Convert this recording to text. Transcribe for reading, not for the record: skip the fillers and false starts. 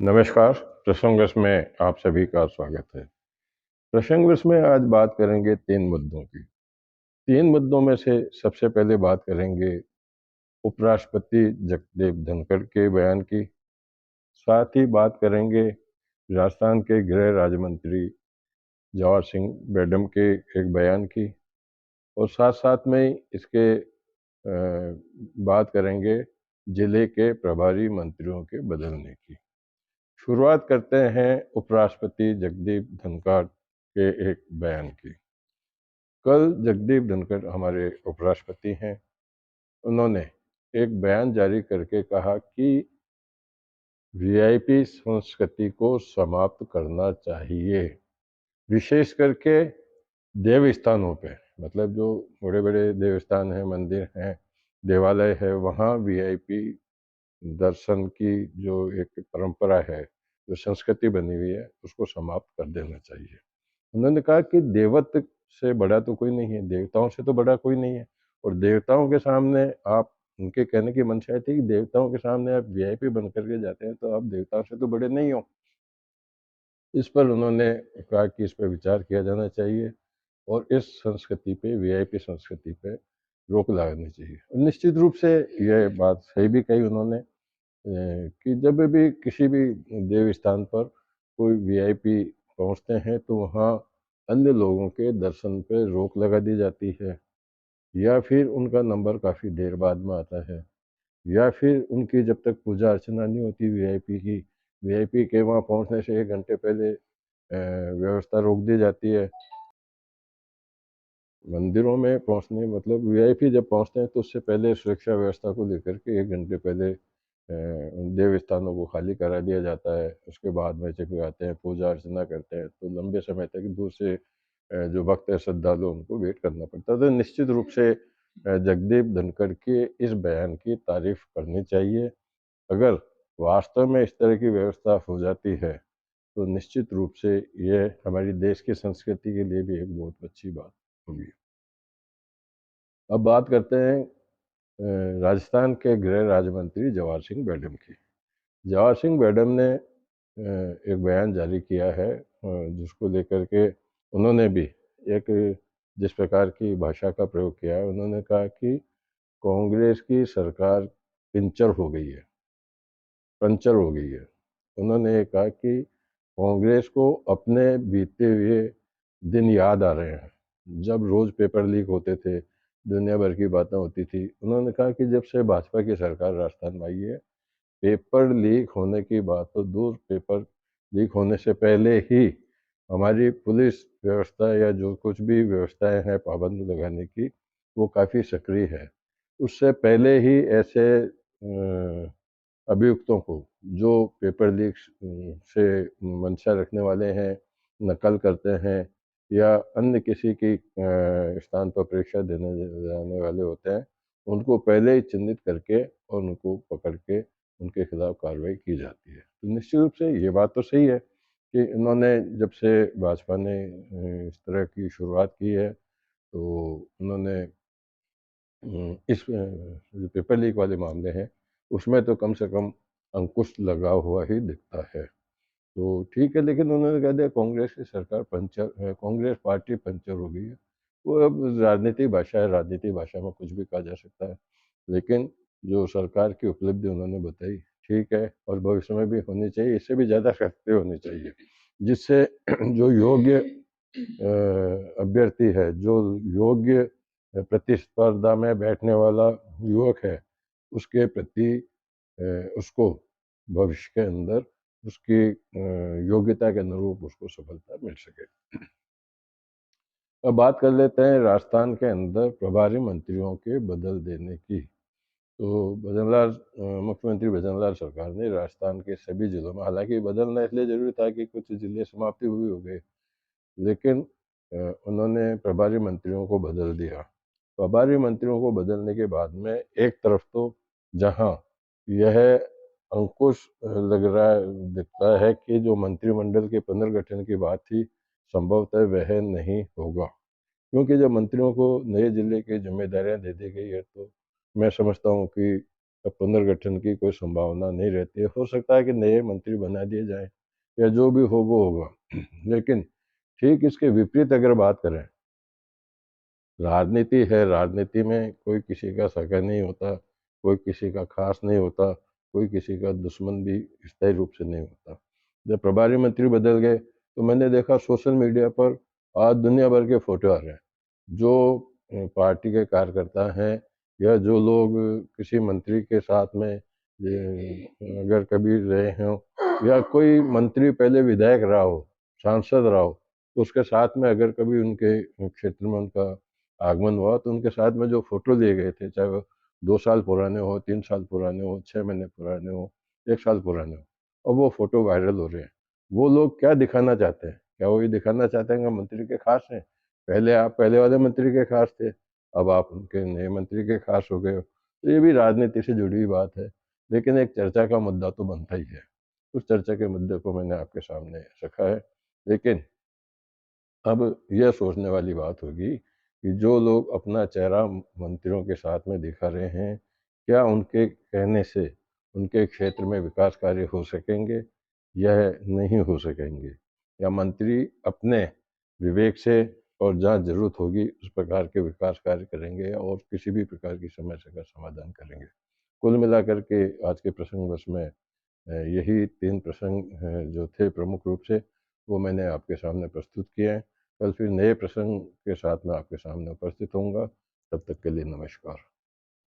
नमस्कार। प्रसंगस में आप सभी का स्वागत है। प्रसंगस में आज बात करेंगे 3 मुद्दों की। 3 मुद्दों में से सबसे पहले बात करेंगे उपराष्ट्रपति जगदीप धनखड़ के बयान की। साथ ही बात करेंगे राजस्थान के गृह राज्य मंत्री जवाहर सिंह मैडम के एक बयान की, और साथ साथ में ही इसके बात करेंगे जिले के प्रभारी मंत्रियों के बदलने की। शुरुआत करते हैं उपराष्ट्रपति जगदीप धनखड़ के एक बयान की। कल जगदीप धनखड़ हमारे उपराष्ट्रपति हैं। उन्होंने एक बयान जारी करके कहा कि वीआईपी संस्कृति को समाप्त करना चाहिए, विशेष करके देव स्थानों पे। मतलब जो बड़े बड़े देवस्थान हैं, मंदिर हैं, देवालय है, वहाँ वीआईपी दर्शन की जो एक परंपरा है, जो संस्कृति बनी हुई है, उसको समाप्त कर देना चाहिए। उन्होंने कहा कि देवत्व से बड़ा तो कोई नहीं है, देवताओं से तो बड़ा कोई नहीं है, और देवताओं के सामने आप, उनके कहने की मंशा थी कि देवताओं के सामने आप वीआईपी बन करके जाते हैं तो आप देवताओं से तो बड़े नहीं हो। इस पर उन्होंने कहा कि इस पर विचार किया जाना चाहिए और इस संस्कृति पे, वीआईपी संस्कृति पे रोक लगानी चाहिए। निश्चित रूप से यह बात सही भी कही उन्होंने कि जब भी किसी भी देव स्थान पर कोई वीआईपी पहुंचते हैं तो वहाँ अन्य लोगों के दर्शन पे रोक लगा दी जाती है, या फिर उनका नंबर काफ़ी देर बाद में आता है, या फिर उनकी जब तक पूजा अर्चना नहीं होती वीआईपी की, वीआईपी के वहाँ पहुंचने से 1 घंटे पहले व्यवस्था रोक दी जाती है। मंदिरों में पहुंचने मतलब वीआईपी जब पहुंचते हैं तो उससे पहले सुरक्षा व्यवस्था को लेकर के 1 घंटे पहले उन देव स्थानों को खाली करा दिया जाता है। उसके बाद में जब आते हैं, पूजा अर्चना करते हैं, तो लंबे समय तक दूर से जो भक्त है, श्रद्धालु, उनको वेट करना पड़ता है। तो निश्चित रूप से जगदीप धनखड़ के इस बयान की तारीफ करनी चाहिए। अगर वास्तव में इस तरह की व्यवस्था हो जाती है तो निश्चित रूप से यह हमारी देश की संस्कृति के लिए भी एक बहुत अच्छी बात होगी। अब बात करते हैं राजस्थान के गृह राज्य मंत्री जवाहर सिंह मैडम की। जवाहर सिंह मैडम ने एक बयान जारी किया है, जिसको लेकर के उन्होंने भी एक, जिस प्रकार की भाषा का प्रयोग किया है, उन्होंने कहा कि कांग्रेस की सरकार पंचर हो गई है। उन्होंने ये कहा कि कांग्रेस को अपने बीते हुए दिन याद आ रहे हैं, जब रोज़ पेपर लीक होते थे, दुनिया भर की बातें होती थी। उन्होंने कहा कि जब से भाजपा की सरकार राजस्थान में आई है, पेपर लीक होने की बात तो दूर, पेपर लीक होने से पहले ही हमारी पुलिस व्यवस्था या जो कुछ भी व्यवस्थाएं हैं पाबंद लगाने की, वो काफ़ी सक्रिय है। उससे पहले ही ऐसे अभियुक्तों को, जो पेपर लीक से मंशा रखने वाले हैं, नकल करते हैं, या अन्य किसी की स्थान पर परीक्षा देने जाने वाले होते हैं, उनको पहले ही चिन्हित करके और उनको पकड़ के उनके खिलाफ कार्रवाई की जाती है। तो निश्चित रूप से ये बात तो सही है कि इन्होंने, जब से भाजपा ने इस तरह की शुरुआत की है, तो उन्होंने इस जो पेपर लीक वाले मामले हैं, उसमें तो कम से कम अंकुश लगा हुआ ही दिखता है। तो ठीक है, लेकिन उन्होंने कह दिया कांग्रेस की सरकार पंचर है, कांग्रेस पार्टी पंचर हो गई है। वो अब राजनीतिक भाषा है, राजनीतिक भाषा में कुछ भी कहा जा सकता है, लेकिन जो सरकार की उपलब्धि उन्होंने बताई, ठीक है, और भविष्य में भी होनी चाहिए, इससे भी ज़्यादा शक्ति होनी चाहिए, जिससे जो योग्य अभ्यर्थी है, जो योग्य प्रतिस्पर्धा में बैठने वाला युवक है, उसके प्रति उसको भविष्य के अंदर उसकी योग्यता के अनुरूप उसको सफलता मिल सके। अब बात कर लेते हैं राजस्थान के अंदर प्रभारी मंत्रियों के बदल देने की। तो मुख्यमंत्री भजनलाल सरकार ने राजस्थान के सभी जिलों में, हालांकि बदलना इसलिए जरूरी था कि कुछ जिले समाप्ति हुई हो गए, लेकिन उन्होंने प्रभारी मंत्रियों को बदल दिया। प्रभारी मंत्रियों को बदलने के बाद में एक तरफ तो जहां यह अंकुश लग रहा दिखता है कि जो मंत्रिमंडल के पुनर्गठन की बात थी, संभवतः वह नहीं होगा, क्योंकि जब मंत्रियों को नए जिले की जिम्मेदारियां दे दी गई है, तो मैं समझता हूँ कि पुनर्गठन की कोई संभावना नहीं रहती है। हो सकता है कि नए मंत्री बना दिए जाएँ या जो भी हो वो होगा। लेकिन ठीक इसके विपरीत अगर बात करें, राजनीति है, राजनीति में कोई किसी का सगा नहीं होता, कोई किसी का खास नहीं होता, कोई किसी का दुश्मन भी स्थायी रूप से नहीं होता। जब प्रभारी मंत्री बदल गए तो मैंने देखा सोशल मीडिया पर आज दुनिया भर के फोटो आ रहे हैं। जो पार्टी के कार्यकर्ता हैं या जो लोग किसी मंत्री के साथ में अगर कभी रहे हों या कोई मंत्री पहले विधायक रहा हो, सांसद रहा हो, तो उसके साथ में अगर कभी उनके क्षेत्र में उनका आगमन हुआ तो उनके साथ में जो फोटो लिए गए थे, चाहे वो 2 साल पुराने हो, 3 साल पुराने हो, 6 महीने पुराने हो, 1 साल पुराने हो, और वो फोटो वायरल हो रहे हैं। वो लोग क्या दिखाना चाहते हैं? क्या वो ये दिखाना चाहते हैं कि मंत्री के खास हैं? पहले आप पहले वाले मंत्री के खास थे, अब आप उनके नए मंत्री के खास हो गए हो। तो ये भी राजनीति से जुड़ी हुई बात है, लेकिन एक चर्चा का मुद्दा तो बनता ही है। उस चर्चा के मुद्दे को मैंने आपके सामने रखा है। लेकिन अब यह सोचने वाली बात होगी कि जो लोग अपना चेहरा मंत्रियों के साथ में दिखा रहे हैं, क्या उनके कहने से उनके क्षेत्र में विकास कार्य हो सकेंगे? यह नहीं हो सकेंगे, या मंत्री अपने विवेक से और जहाँ ज़रूरत होगी उस प्रकार के विकास कार्य करेंगे और किसी भी प्रकार की समस्या का समाधान करेंगे। कुल मिलाकर के आज के प्रसंगवश में यही 3 प्रसंग जो थे प्रमुख रूप से, वो मैंने आपके सामने प्रस्तुत किए हैं। कल फिर नए प्रसंग के साथ मैं आपके सामने उपस्थित होऊँगा। तब तक के लिए नमस्कार।